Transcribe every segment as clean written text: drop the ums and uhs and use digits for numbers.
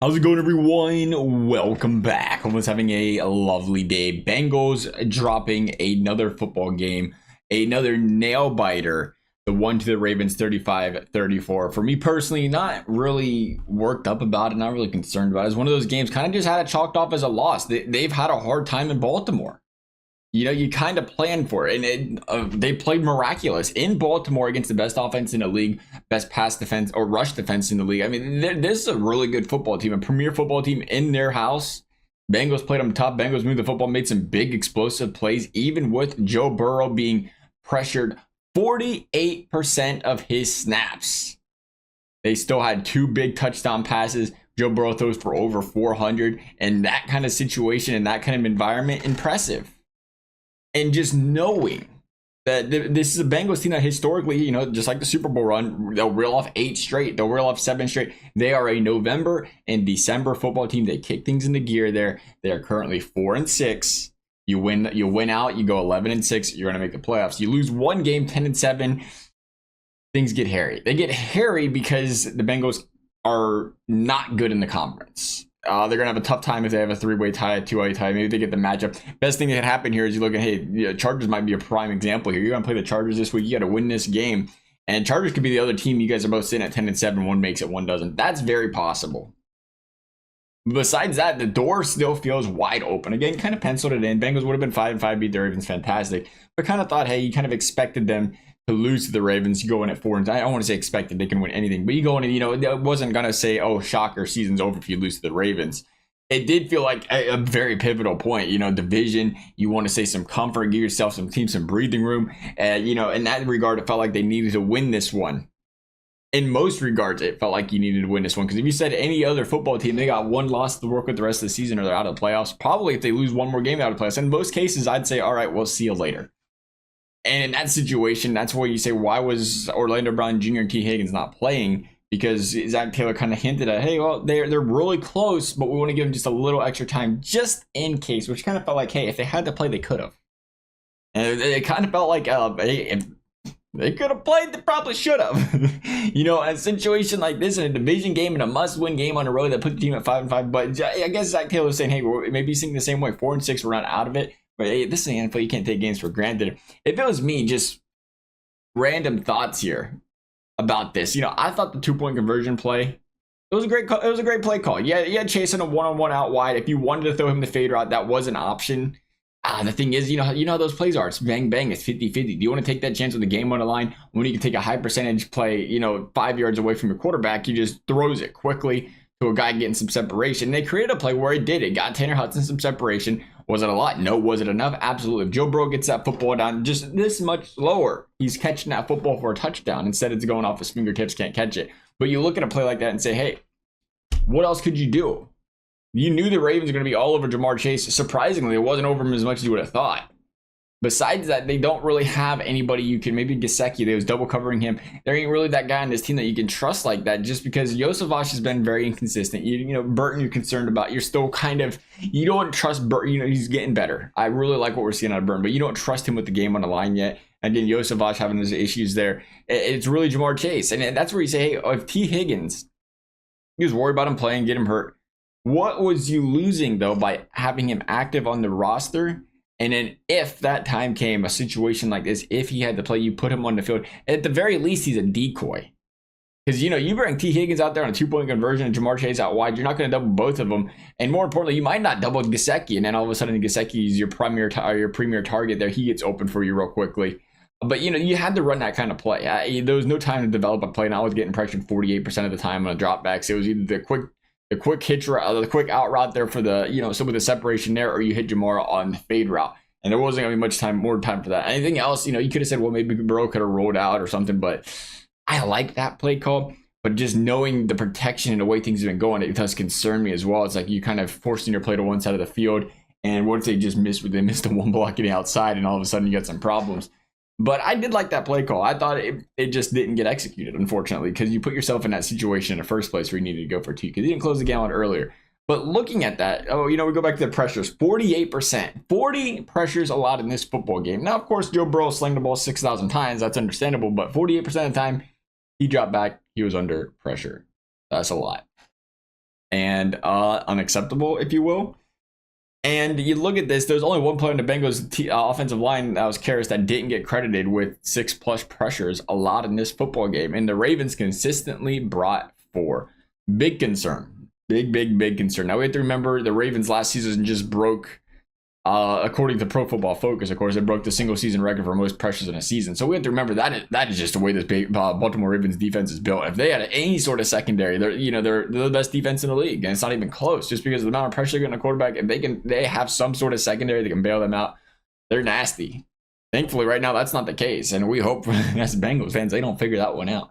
How's it going, everyone? Welcome back. Hope everyone's having a lovely day. Bengals dropping another football game, another nail biter. The one to the Ravens 35-34. For me personally, not really worked up about it, not really concerned about it. It's one of those games kind of just had it chalked off as a loss. They've had a hard time in Baltimore. You kind of plan for it, and they played miraculous in Baltimore against the best offense in the league, best pass defense or rush defense in the league. I mean, this is a really good football team, a premier football team in their house. Bengals played them tough. Bengals moved the football, made some big explosive plays, even with Joe Burrow being pressured 48% of his snaps. They still had two big touchdown passes. Joe Burrow throws for over 400, and that kind of situation and that kind of environment, impressive. And just knowing that this is a Bengals team that historically, just like the Super Bowl run, they'll reel off 8 straight. They'll reel off 7 straight. They are a November and December football team. They kick things into gear there. They are currently 4-6. You win out. You go 11-6. You're going to make the playoffs. You lose one game, 10-7. Things get hairy. They get hairy because the Bengals are not good in the conference. They're going to have a tough time if they have a 3-way tie, a 2-way tie. Maybe they get the matchup. Best thing that can happen here is you look at, hey, Chargers might be a prime example here. You're going to play the Chargers this week. You got to win this game. And Chargers could be the other team. You guys are both sitting at 10-7. One makes it, one doesn't. That's very possible. Besides that, the door still feels wide open. Again, kind of penciled it in. Bengals would have been 5-5, beat the Ravens, fantastic. But kind of thought, hey, you kind of expected them to lose to the Ravens. You go in at 4, and I don't want to say expected they can win anything, but you go in and, it wasn't going to say, oh, shocker, season's over if you lose to the Ravens. It did feel like a very pivotal point, division. You want to say some comfort, give yourself some breathing room. In that regard, it felt like they needed to win this one. In most regards, it felt like you needed to win this one, because if you said any other football team, they got one loss to work with the rest of the season or they're out of the playoffs, probably if they lose one more game, out of the playoffs. In most cases, I'd say, all right, we'll see you later. And in that situation, that's where you say, why was Orlando Brown Jr. and T. Higgins not playing? Because Zach Taylor kind of hinted at, hey, well, they're really close, but we want to give them just a little extra time just in case, which kind of felt like, hey, if they had to play, they could have. And it kind of felt like, hey, if they could have played, they probably should have. A situation like this in a division game and a must-win game on the road that put the team at 5-5. But I guess Zach Taylor was saying, hey, maybe he's thinking the same way. 4-6, we're not out of it. But hey, this is the NFL. You can't take games for granted. If it was me, just random thoughts here about this. I thought the 2-point conversion play, it was a great play call. Yeah, you had chasing a one-on-one out wide. If you wanted to throw him the fade route, that was an option. The thing is, you know how those plays are. It's bang bang. It's 50-50. Do you want to take that chance with the game on the line when you can take a high percentage play, 5 yards away from your quarterback? He just throws it quickly to a guy getting some separation. They created a play where it did. It got Tanner Hudson some separation. Was it a lot? No. Was it enough? Absolutely. If Joe Burrow gets that football down just this much lower, he's catching that football for a touchdown. Instead, it's going off his fingertips, can't catch it. But you look at a play like that and say, hey, what else could you do? You knew the Ravens were going to be all over Jamar Chase. Surprisingly, it wasn't over him as much as you would have thought. Besides that, they don't really have anybody you can, maybe Gesicki, they was double covering him. There ain't really that guy on this team that you can trust like that, just because Joseph has been very inconsistent. Burton you're concerned about. You're still kind of, you don't trust Burton. He's getting better. I really like what we're seeing out of Burton, but you don't trust him with the game on the line yet. Again, Joseph having those issues there. It's really Jamar Chase. And that's where you say, hey, if T. Higgins, he was worried about him playing, get him hurt. What was you losing, though, by having him active on the roster? And then if that time came, a situation like this, if he had to play, you put him on the field. At the very least, he's a decoy. Because, you bring T. Higgins out there on a 2-point conversion and Jamar Chase out wide, you're not going to double both of them. And more importantly, you might not double Gesicki. And then all of a sudden, Gesicki is your premier target there. He gets open for you real quickly. But, you had to run that kind of play. There was no time to develop a play. And I was getting pressured 48% of the time on dropbacks. It was either the quick hitch route, the quick out route there for the, some of the separation there, or you hit Jamar on the fade route. And there wasn't going to be more time for that. Anything else, you could have said, well, maybe Burrow could have rolled out or something, but I like that play call. But just knowing the protection and the way things have been going, it does concern me as well. It's like you kind of forcing your play to one side of the field. And what if they just missed the one block getting outside and all of a sudden you got some problems? But I did like that play call. I thought it just didn't get executed, unfortunately, because you put yourself in that situation in the first place where you needed to go for 2, because you didn't close the game out earlier. But looking at that, we go back to the pressures, 48%. 40 pressures allowed in this football game. Now, of course, Joe Burrow slinged the ball 6,000 times. That's understandable. But 48% of the time, he dropped back. He was under pressure. That's a lot. and unacceptable, if you will. And you look at this, there's only one player in the Bengals offensive line, that was Karras, that didn't get credited with 6+ pressures a lot in this football game. And the Ravens consistently brought 4. Big concern. Big concern. Now we have to remember the Ravens last season just broke, according to Pro Football Focus, of course, it broke the single season record for most pressures in a season. So we have to remember that is just the way this Baltimore Ravens defense is built. If they had any sort of secondary, they're the best defense in the league, and it's not even close. Just because of the amount of pressure they're getting a quarterback, if they have some sort of secondary that can bail them out, they're nasty. Thankfully, right now that's not the case, and we hope as Bengals fans they don't figure that one out.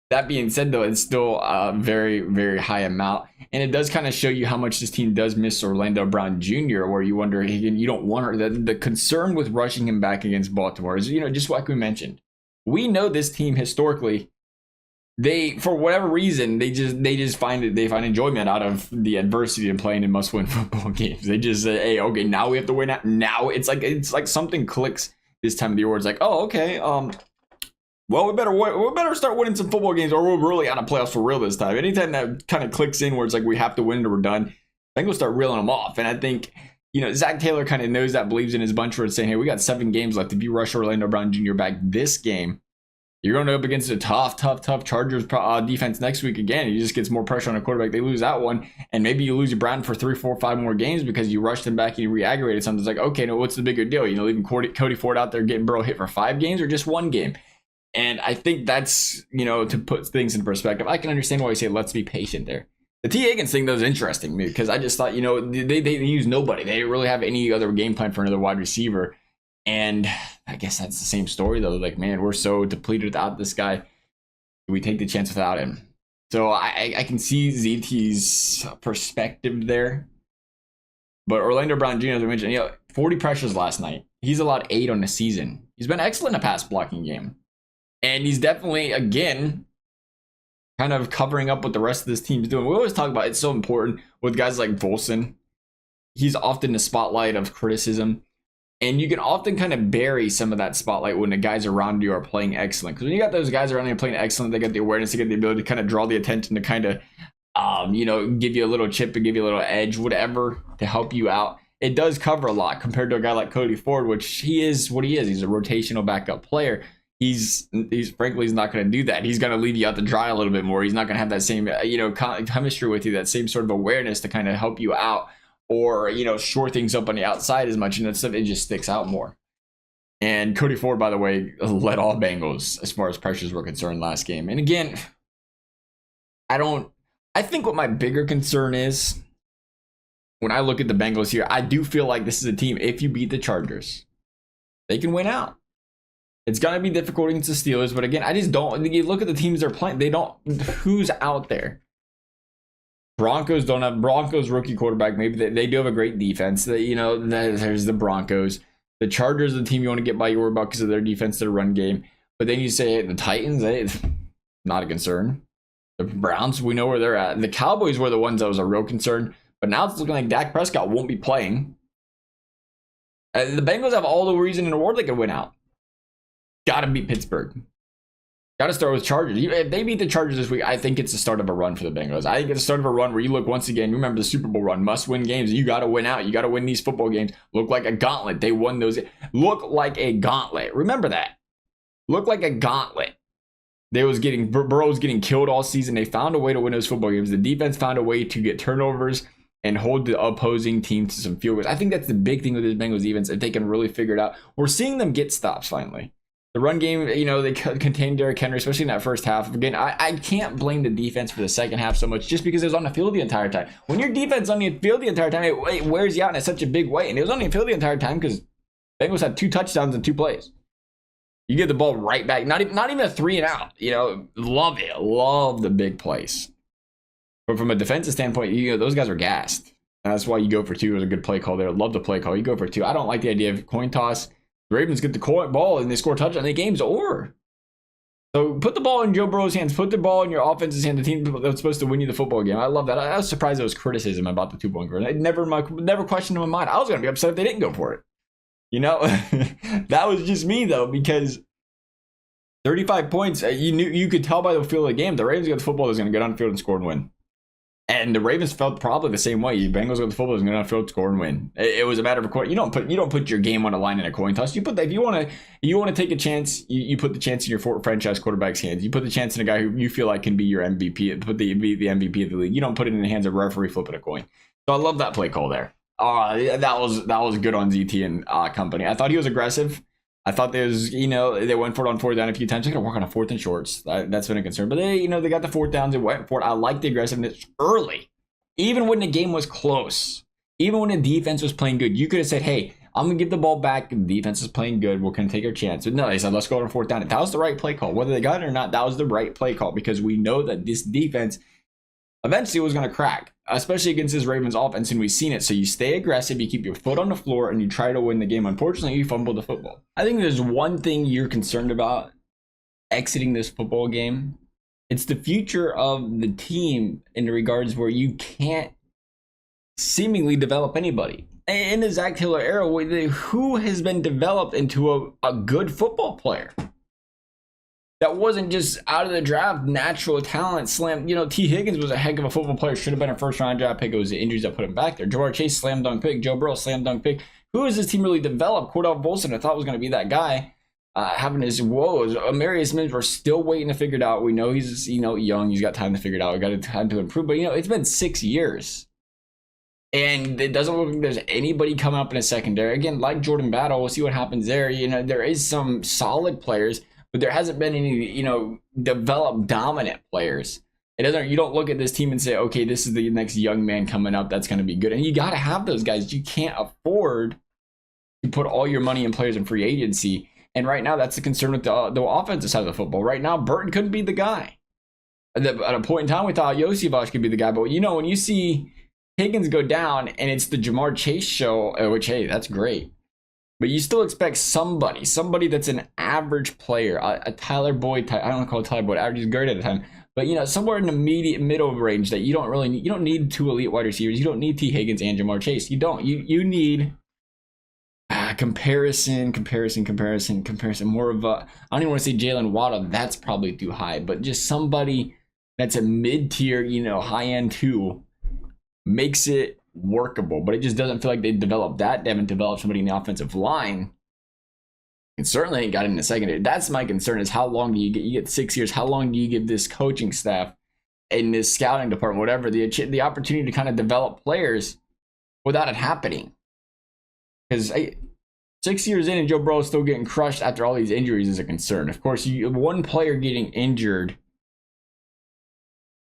That being said, though, it's still a very high amount. And it does kind of show you how much this team does miss Orlando Brown Jr., where you wonder, you don't want the concern with rushing him back against Baltimore is, just like we mentioned. We know this team historically, they, for whatever reason, they find enjoyment out of the adversity of playing in must-win football games. They just say, hey, okay, now we have to win out. Now it's like something clicks this time of the year where it's like, oh, okay, well, we better start winning some football games, or we're really out of playoffs for real this time. Anytime that kind of clicks in where it's like we have to win or we're done, Bengals start reeling them off. And I think, Zach Taylor kind of knows that, believes in his bunch, where it's saying, hey, we got 7 games left. If you rush Orlando Brown Jr. back this game, you're going up against a tough Chargers defense next week again. He just gets more pressure on a quarterback. They lose that one, and maybe you lose your Brown for 3, 4, 5 more games because you rushed him back and you re-aggravated something. It's like, okay, no, what's the bigger deal? Leaving Cody Ford out there getting Burrow hit for 5 games or just 1 game? And I think that's, to put things in perspective, I can understand why you say, let's be patient there. The T. Higgins thing, though, is interesting because I just thought, they use nobody. They didn't really have any other game plan for another wide receiver. And I guess that's the same story, though. Like, man, we're so depleted without this guy. We take the chance without him. So I can see ZT's perspective there. But Orlando Brown Jr., as I mentioned, 40 pressures last night. He's allowed 8 on the season. He's been excellent in a pass blocking game. And he's definitely, again, kind of covering up what the rest of this team's doing. We always talk about it's so important with guys like Volson. He's often the spotlight of criticism. And you can often kind of bury some of that spotlight when the guys around you are playing excellent. Because when you got those guys around you playing excellent, they got the awareness, they get the ability to kind of draw the attention to kind of, give you a little chip and give you a little edge, whatever, to help you out. It does cover a lot compared to a guy like Cody Ford, which he is what he is. He's a rotational backup player. He's frankly, he's not going to do that. He's going to leave you out to dry a little bit more. He's not going to have that same, chemistry with you, that same sort of awareness to kind of help you out or, shore things up on the outside as much. And that stuff, it just sticks out more. And Cody Ford, by the way, led all Bengals as far as pressures were concerned last game. And again, I think what my bigger concern is when I look at the Bengals here, I do feel like this is a team, if you beat the Chargers, they can win out. It's going to be difficult against the Steelers, but again, I just don't. You look at the teams they're playing, they don't. Who's out there? Broncos don't have Broncos rookie quarterback. Maybe they do have a great defense. There's the Broncos. The Chargers are the team you want to get by your word about because of their defense, their run game. But then you say the Titans, not a concern. The Browns, we know where they're at. The Cowboys were the ones that was a real concern, but now it's looking like Dak Prescott won't be playing. The Bengals have all the reason in the world they could win out. Got to beat Pittsburgh. Got to start with Chargers. If they beat the Chargers this week, I think it's the start of a run for the Bengals. I think it's the start of a run where you look once again, you remember the Super Bowl run, must-win games. You got to win out. You got to win these football games. Look like a gauntlet. They won those. Look like a gauntlet. Remember that. Look like a gauntlet. Burrow was getting killed all season. They found a way to win those football games. The defense found a way to get turnovers and hold the opposing team to some field goals. I think that's the big thing with this Bengals defense. If they can really figure it out, we're seeing them get stops finally. The run game, they contained Derrick Henry, especially in that first half. Again, I can't blame the defense for the second half so much just because it was on the field the entire time. When your defense on the field the entire time, it wears you out in such a big way. And it was on the field the entire time because Bengals had 2 touchdowns in 2 plays. You get the ball right back. Not even a 3 and out. Love it. Love the big plays. But from a defensive standpoint, those guys are gassed. And that's why you go for 2. It was a good play call there. Love the play call. You go for 2. I don't like the idea of coin toss. The Ravens get the ball and they score a touchdown. The game's over. So put the ball in Joe Burrow's hands. Put the ball in your offense's hand. The team that's supposed to win you the football game. I love that. I was surprised there was criticism about the 2-point conversion. I never questioned in my mind. I was going to be upset if they didn't go for it. That was just me though, because 35 points. You could tell by the feel of the game. The Ravens got the football. They're going to get on the field and score and win. And the Ravens felt probably the same way. The Bengals with the football is going to field score and win. It was a matter of a coin. You don't put your game on the line in a coin toss. You put that if you want to take a chance. You put the chance in your franchise quarterback's hands. You put the chance in a guy who you feel like can be your MVP. Put the MVP of the league. You don't put it in the hands of a referee flipping a coin. So I love that play call there. That was good on ZT and company. I thought he was aggressive. I thought there was, they went for it on fourth down a few times. They're going to work on a fourth and shorts. That's been a concern. But they got the fourth downs and went for it. I like the aggressiveness early. Even when the game was close. Even when the defense was playing good. You could have said, hey, I'm going to give the ball back. The defense is playing good. We're going to take our chance. But no, they said, let's go on fourth down. That was the right play call. Whether they got it or not, that was the right play call. Because we know that this defense eventually was going to crack, especially against this Ravens offense, and we've seen it. So you stay aggressive, you keep your foot on the floor, and you try to win the game. Unfortunately, you fumbled the football. I think there's one thing you're concerned about exiting this football game. It's the future of the team in regards where you can't seemingly develop anybody. In the Zach Taylor era, who has been developed into a good football player? That wasn't just out of the draft, natural talent slam. T. Higgins was a heck of a football player. Should have been a first-round draft pick. It was the injuries that put him back there. Jamar Chase, slam dunk pick. Joe Burrow, slam dunk pick. Who has this team really developed? Cordell Volson, I thought was going to be that guy. Having his woes. Amarius Mims, we're still waiting to figure it out. We know he's young. He's got time to figure it out. We got time to improve. But it's been 6 years. And it doesn't look like there's anybody coming up in a secondary. Again, like Jordan Battle, we'll see what happens there. There is some solid players. But there hasn't been any, developed dominant players. You don't look at this team and say, okay, this is the next young man coming up that's going to be good. And you got to have those guys. You can't afford to put all your money in players in free agency. And right now, that's the concern with the offensive side of the football. Right now, Burton couldn't be the guy. At a point in time, we thought Yosivas could be the guy. But, when you see Higgins go down and it's the Jamar Chase show, which, hey, that's great. But you still expect somebody that's an average player, a Tyler Boyd type. I don't want to call it Tyler Boyd. Average is great at the time, but somewhere in the middle range that you don't really need. You don't need two elite wide receivers. You don't need T. Higgins and Jamar Chase. You don't. You need comparison. More of a. I don't even want to say Jalen Waddle. That's probably too high, but just somebody that's a mid-tier, high end too, makes it workable. But it just doesn't feel like they developed that. They haven't developed somebody in the offensive line, and certainly ain't got it in the secondary. That's my concern, is how long do you get 6 years? How long do you give this coaching staff and this scouting department, whatever, the opportunity to kind of develop players without it happening? Because 6 years in and Joe Burrow is still getting crushed after all these injuries is a concern. Of course, one player getting injured,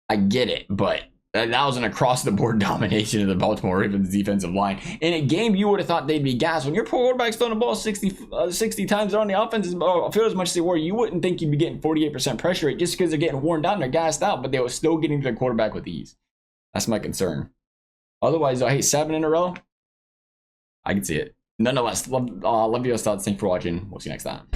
I get it, but that was an across-the-board domination of the Baltimore Ravens defensive line. In a game, you would have thought they'd be gassed. When your quarterback's throwing the ball 60 times on the offense, feel as much as they were, you wouldn't think you'd be getting 48% pressure rate just because they're getting worn down. They're gassed out, but they were still getting to the quarterback with ease. That's my concern. Otherwise, hey, 7 in a row, I can see it. Nonetheless, love your thoughts. Thanks for watching. We'll see you next time.